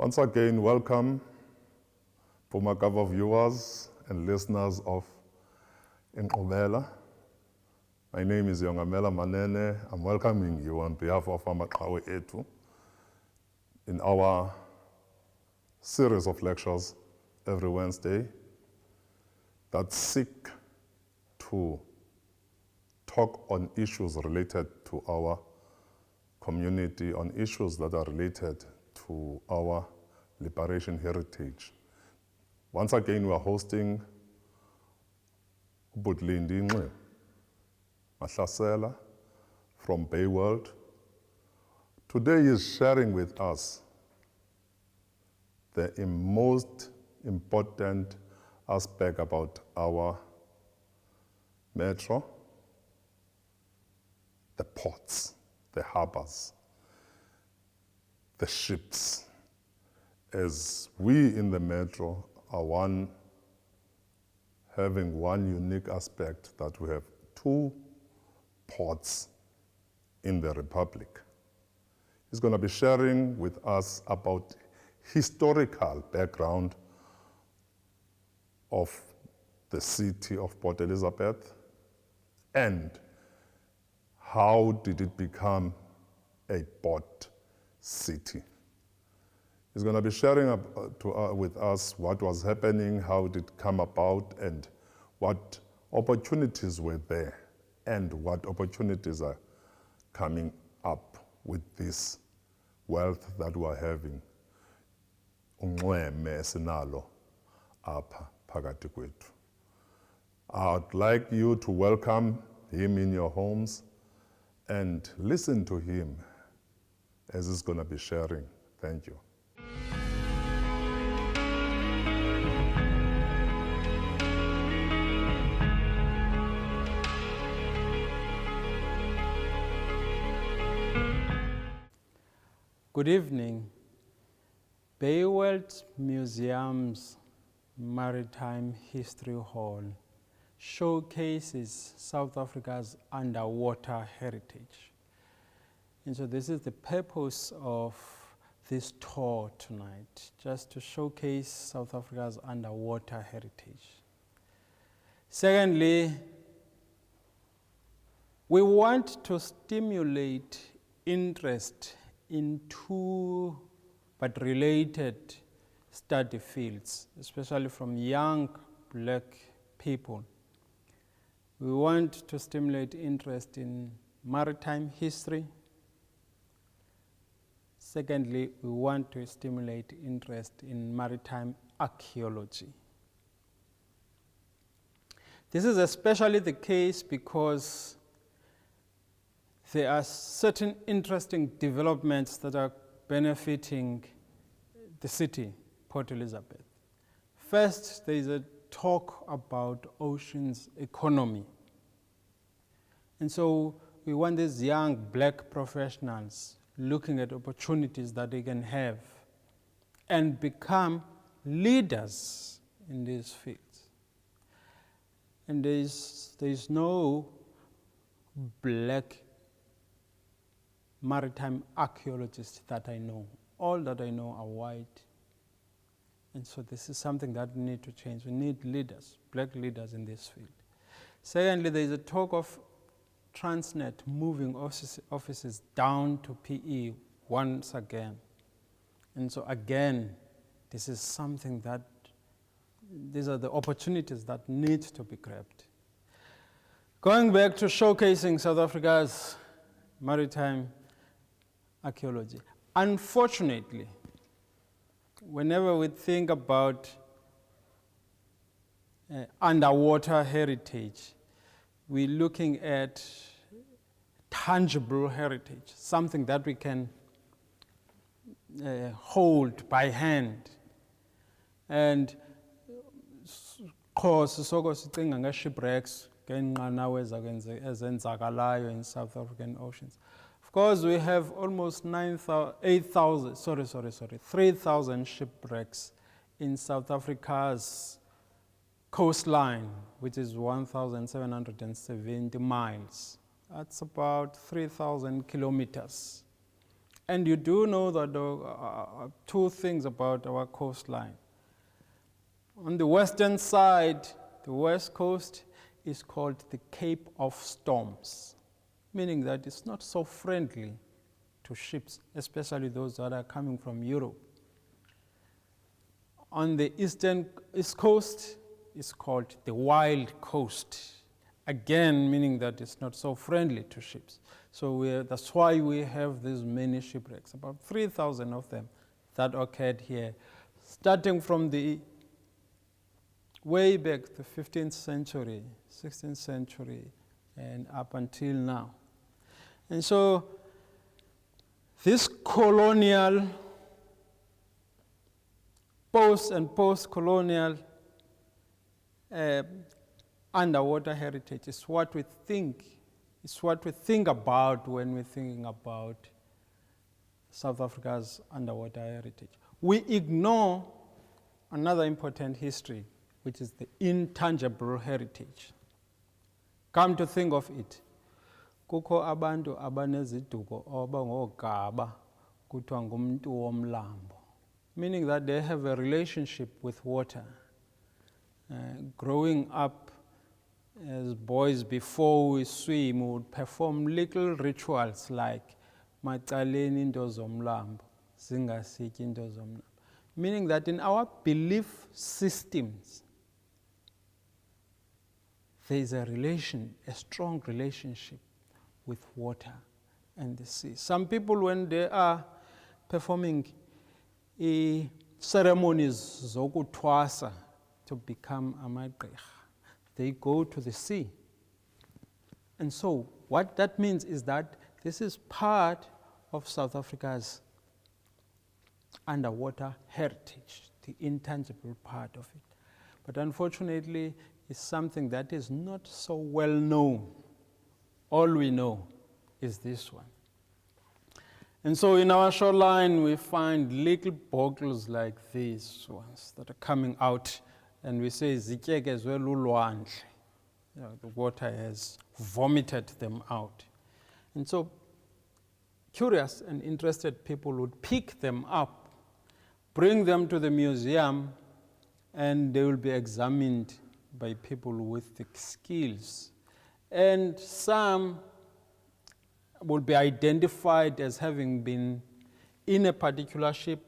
Once again, welcome for Amaqhawe viewers and listeners of Amaqhawe. My name is Yongamela Manene. I'm welcoming you on behalf of Amaqhawe Ethu in our series of lectures every Wednesday that seek to talk on issues related to our community, on issues that are related to our liberation heritage. Once again, we are hosting Budlindi Mahlasela from Bay World. Today he is sharing with us the most important aspect about our metro, the ports, the harbors, the ships. As we in the metro are having one unique aspect, that we have two ports in the Republic. He's going to be sharing with us about historical background of the city of Port Elizabeth and how did it become a port city. He's going to be sharing with us what was happening, how it did come about, and what opportunities were there, and what opportunities are coming up with this wealth that we are having. I'd like you to welcome him in your homes and listen to him as he's going to be sharing. Thank you. Good evening. Bay World Museum's Maritime History Hall showcases South Africa's underwater heritage. And so this is the purpose of this tour tonight, just to showcase South Africa's underwater heritage. Secondly, we want to stimulate interest in two but related study fields, especially from young black people. We want to stimulate interest in maritime history. Secondly, we want to stimulate interest in maritime archaeology. This is especially the case because there are certain interesting developments that are benefiting the city, Port Elizabeth. First, there is a talk about oceans economy. And so we want these young black professionals looking at opportunities that they can have and become leaders in these fields. And there is no black maritime archaeologists that I know. All that I know are white. And so this is something that we need to change. We need leaders, black leaders in this field. Secondly, there is a talk of Transnet moving offices down to PE once again. And so again, this is something that, these are the opportunities that need to be grabbed. Going back to showcasing South Africa's maritime archaeology. Unfortunately, whenever we think about underwater heritage, we're looking at tangible heritage, something that we can hold by hand. And shipwrecks in South African oceans. Of course, we have almost 3,000 shipwrecks in South Africa's coastline, which is 1,770 miles. That's about 3,000 kilometers. And you do know that two things about our coastline. On the western side, the west coast is called the Cape of Storms, meaning that it's not so friendly to ships, especially those that are coming from Europe. On the east coast, it's called the Wild Coast, again meaning that it's not so friendly to ships. So that's why we have these many shipwrecks, about 3,000 of them that occurred here, starting from the way back the 15th century, 16th century, and up until now. And so this colonial, post-colonial underwater heritage is what we think. It's what we think about when we're thinking about South Africa's underwater heritage. We ignore another important history, which is the intangible heritage. Come to think of it, kukho abantu abaneziduko abangogaba kuthiwa ngumuntu womlambo, meaning that they have a relationship with water. Growing up as boys, before we swim, we would perform little rituals like macaleni into zomlambo, zingasityi into zomlambo, meaning that in our belief systems, there is a strong relationship with water and the sea. Some people, when they are performing ceremonies zokuthwasa to become amaqhawe, they go to the sea. And so what that means is that this is part of South Africa's underwater heritage, the intangible part of it. But unfortunately, it's something that is not so well known. All we know is this one. And so in our shoreline, we find little bottles like these ones that are coming out, and we say, zityeke zwela ulwandle. The water has vomited them out. And so curious and interested people would pick them up, bring them to the museum, and they will be examined by people with the skills. And some will be identified as having been in a particular ship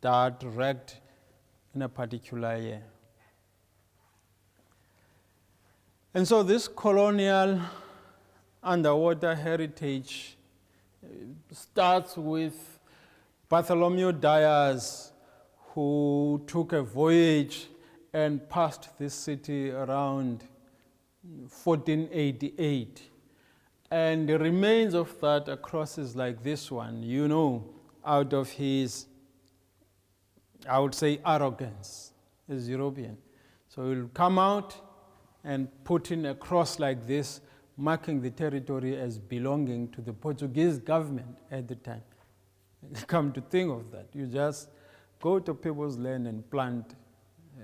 that wrecked in a particular year. And so this colonial underwater heritage starts with Bartholomew Dyers, who took a voyage and passed this city around 1488. And the remains of that are crosses like this one, out of his, I would say, arrogance as European. So he'll come out and put in a cross like this, marking the territory as belonging to the Portuguese government at the time. Come to think of that, you just go to people's land and plant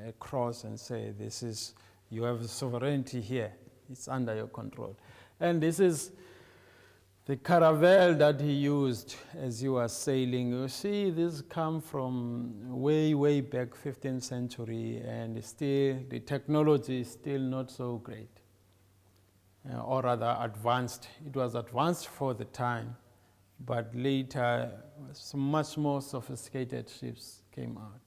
a cross and say, this is, you have sovereignty here, it's under your control. And this is the caravel that he used as he was sailing. You see, this come from way, way back 15th century, and still, the technology is still not so great, or rather advanced. It was advanced for the time, but later, some much more sophisticated ships came out.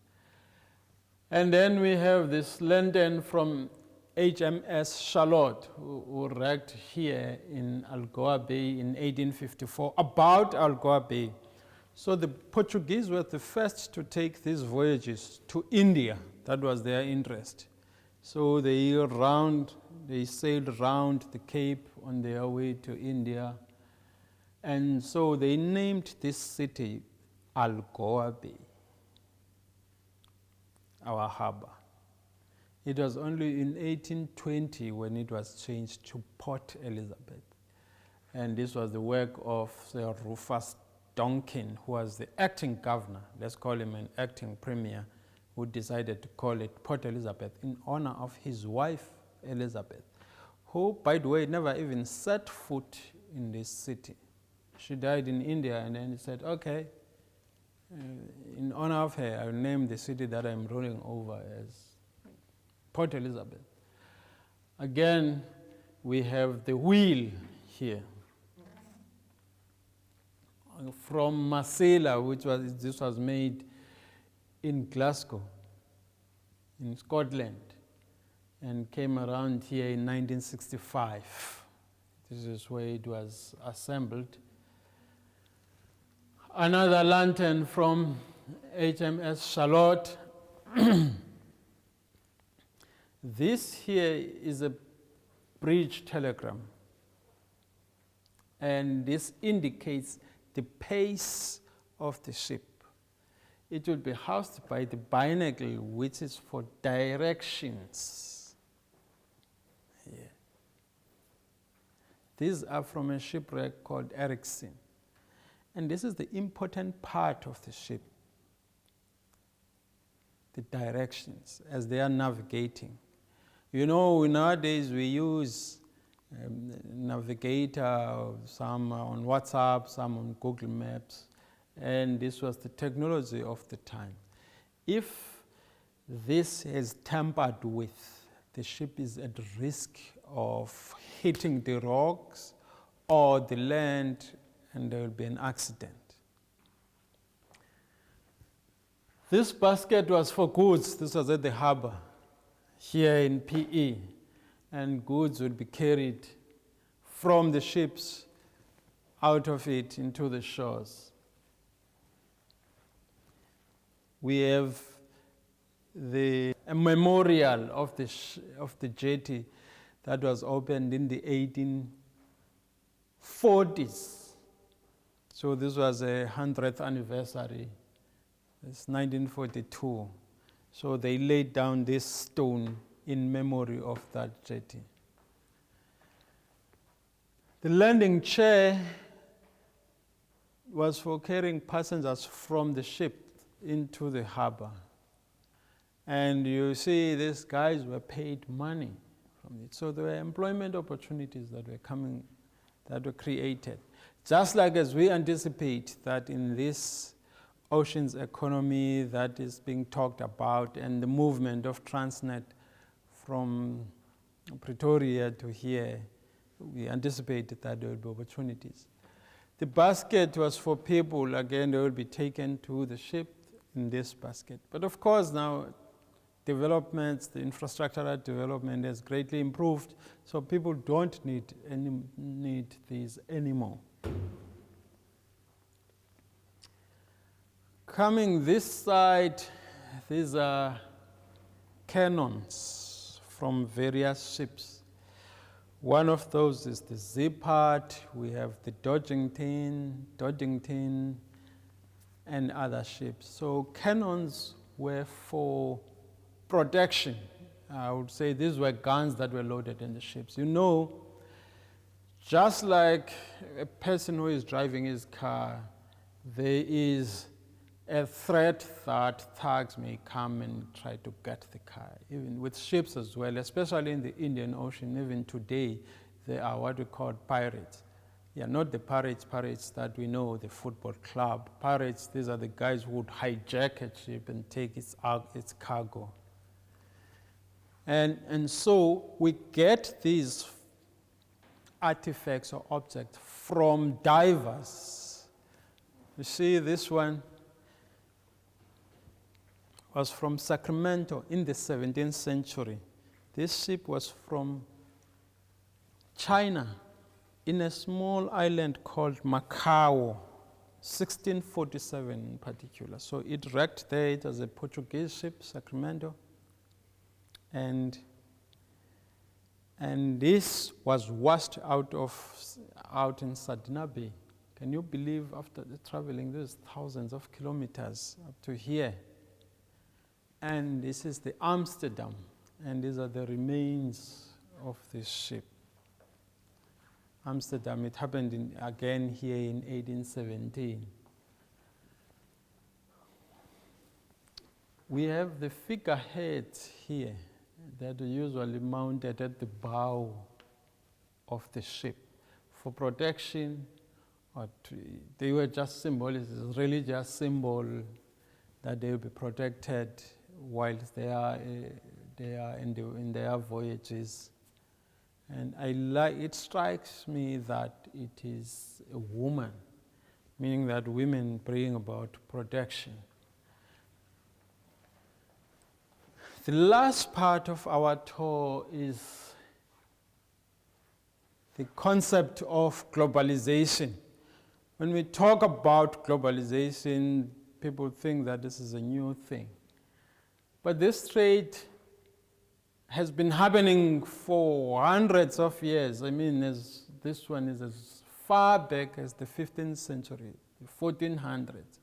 And then we have this lantern from HMS Charlotte, who wrecked here in Algoa Bay in 1854, about Algoa Bay. So the Portuguese were the first to take these voyages to India. That was their interest. So they sailed around the Cape on their way to India. And so they named this city Algoa Bay, our harbor. It was only in 1820 when it was changed to Port Elizabeth. And this was the work of Sir Rufus Donkin, who was the acting governor, let's call him an acting premier, who decided to call it Port Elizabeth in honor of his wife, Elizabeth, who, by the way, never even set foot in this city. She died in India, and then he said, okay, in honor of her, I'll name the city that I'm ruling over as Port Elizabeth. Again, we have the wheel here. From Marcella, this was made in Glasgow, in Scotland, and came around here in 1965. This is where it was assembled. Another lantern from HMS Charlotte. This here is a bridge telegram, and this indicates the pace of the ship. It will be housed by the binacle, which is for directions. Here. These are from a shipwreck called Ericsson. And this is the important part of the ship, the directions as they are navigating. You know, nowadays we use Navigator, some on WhatsApp, some on Google Maps, and this was the technology of the time. If this is tampered with, the ship is at risk of hitting the rocks or the land, and there will be an accident. This basket was for goods. This was at the harbor here in PE, and goods would be carried from the ships out of it into the shores. We have a memorial of the jetty that was opened in the 1840s. So this was a 100th anniversary. It's 1942. So they laid down this stone in memory of that jetty. The landing chair was for carrying passengers from the ship into the harbor. And you see, these guys were paid money from it. So there were employment opportunities that were created. Just like as we anticipate that in this oceans economy that is being talked about and the movement of Transnet from Pretoria to here, we anticipated that there will be opportunities. The basket was for people, again, they will be taken to the ship in this basket. But of course now developments, the infrastructural development has greatly improved, so people don't need these anymore. Coming this side, these are cannons from various ships. One of those is the Zippard, we have the Dodgington, and other ships. So cannons were for protection. I would say these were guns that were loaded in the ships. You know, just like a person who is driving his car, there is a threat that thugs may come and try to get the car. Even with ships as well, especially in the Indian Ocean, even today, there are what we call pirates. Yeah, not the pirates that we know, the football club. Pirates, these are the guys who would hijack a ship and take its cargo. And so we get these artifacts or objects from divers. You see this one was from Sacramento in the 17th century. This ship was from China in a small island called Amaqhawe, 1647 in particular. So it wrecked there. It was a Portuguese ship, Sacramento. And this was washed out in Sardinia Bay. Can you believe after traveling these thousands of kilometers up to here? And this is the Amsterdam, and these are the remains of this ship. Amsterdam, it happened again here in 1817. We have the figureheads here that are usually mounted at the bow of the ship for protection But they were just symbols. It's really just symbol that they will be protected whilst they are in their voyages. And it strikes me that it is a woman, meaning that women bring about protection. The last part of our tour is the concept of globalization. When we talk about globalization, people think that this is a new thing. But this trade has been happening for hundreds of years. I mean, this one is as far back as the 15th century, the 1400s.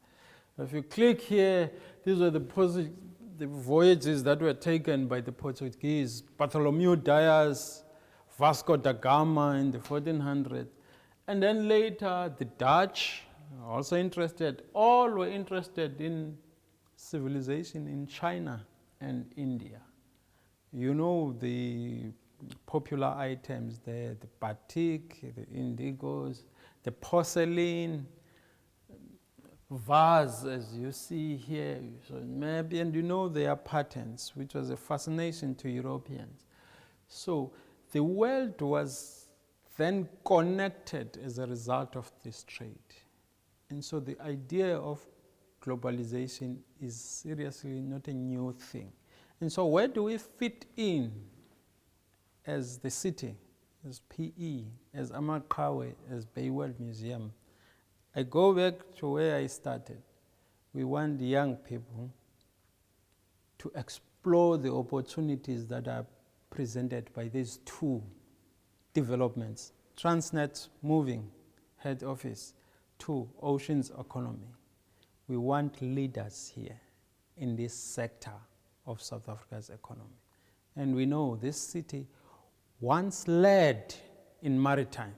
If you click here, these are the voyages that were taken by the Portuguese, Bartholomew Dias, Vasco da Gama in the 1400s. And then later, the Dutch, also interested, all were interested in civilization in China and India. You know the popular items there, the batik, the indigos, the porcelain, vase, as you see here. So maybe, and you know their patterns, which was a fascination to Europeans. So the world was then connected as a result of this trade. And so the idea of globalization is seriously not a new thing. And so where do we fit in as the city, as PE, as Amaqhawe, as Bay World Museum? I go back to where I started. We want young people to explore the opportunities that are presented by these two developments. Transnet moving, head office, to oceans economy. We want leaders here in this sector of South Africa's economy. And we know this city once led in maritime.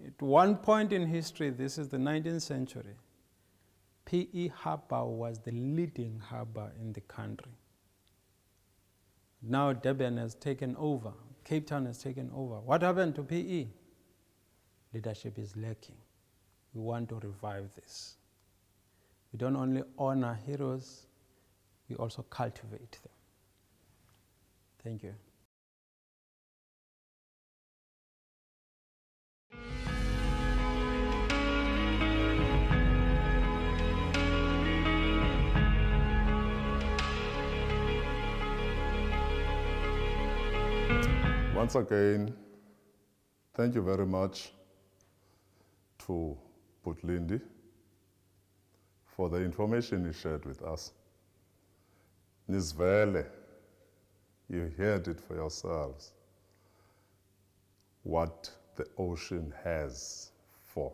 At one point in history, this is the 19th century, PE Harbour was the leading harbour in the country. Now Durban has taken over, Cape Town has taken over. What happened to PE? Leadership is lacking. We want to revive this. We don't only honor heroes, we also cultivate them. Thank you. Once again, thank you very much to Putlindi for the information he shared with us. Nizvele, you heard it for yourselves, what the ocean has for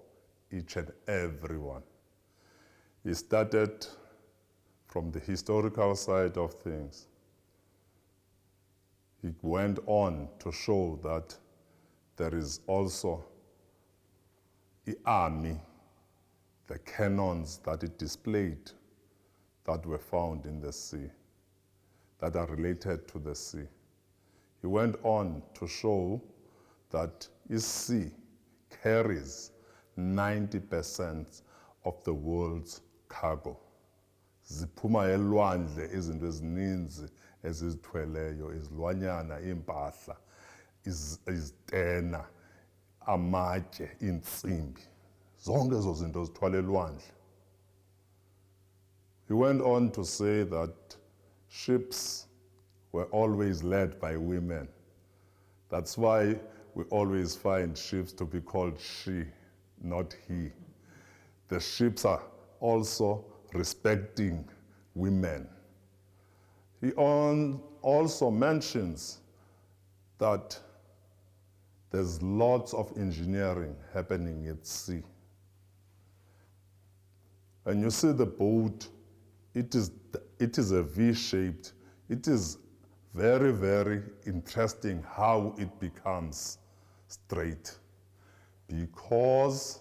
each and everyone. He started from the historical side of things. He went on to show that there is also the army, the cannons that it displayed that were found in the sea, that are related to the sea. He went on to show that his sea carries 90% of the world's cargo. Ziphuma elwandle izinto ezininzi ezizithweleyo, izilwanyana, impahla, izitena, amatye, iintsimbi, zonke ezo zinto zithwala elwandle. He went on to say that ships were always led by women. That's why we always find ships to be called she, not he. The ships are also respecting women. He also mentions that there's lots of engineering happening at sea. And you see the boat, it is a V-shaped. It is very, very interesting how it becomes straight, because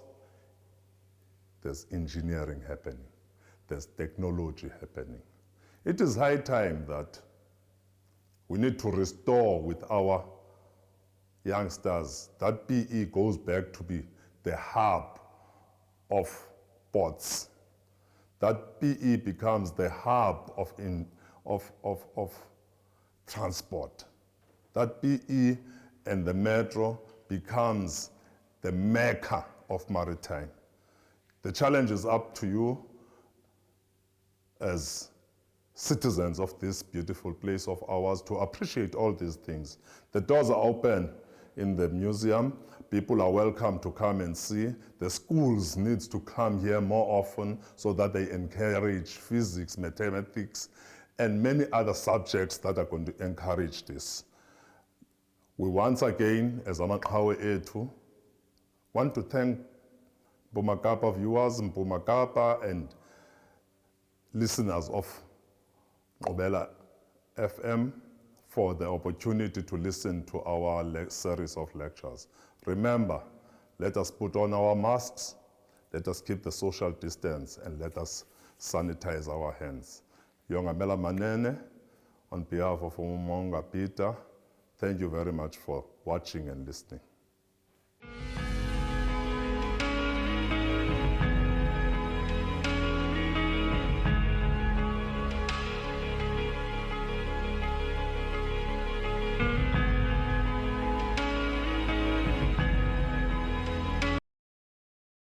there's engineering happening, there's technology happening. It is high time that we need to restore with our youngsters that PE goes back to be the hub of ports. That PE becomes the hub of transport. That PE and the metro becomes the mecca of maritime. The challenge is up to you as citizens of this beautiful place of ours to appreciate all these things. The doors are open in the museum. People are welcome to come and see. The schools need to come here more often so that they encourage physics, mathematics, and many other subjects that are going to encourage this. We once again, as Amaqhawe Ethu, want to thank Bumakapa viewers, Bumakapa, and listeners of Obela FM for the opportunity to listen to our series of lectures. Remember, let us put on our masks, let us keep the social distance, and let us sanitize our hands. Yongamela Manene, on behalf of Umonga Peter, thank you very much for watching and listening.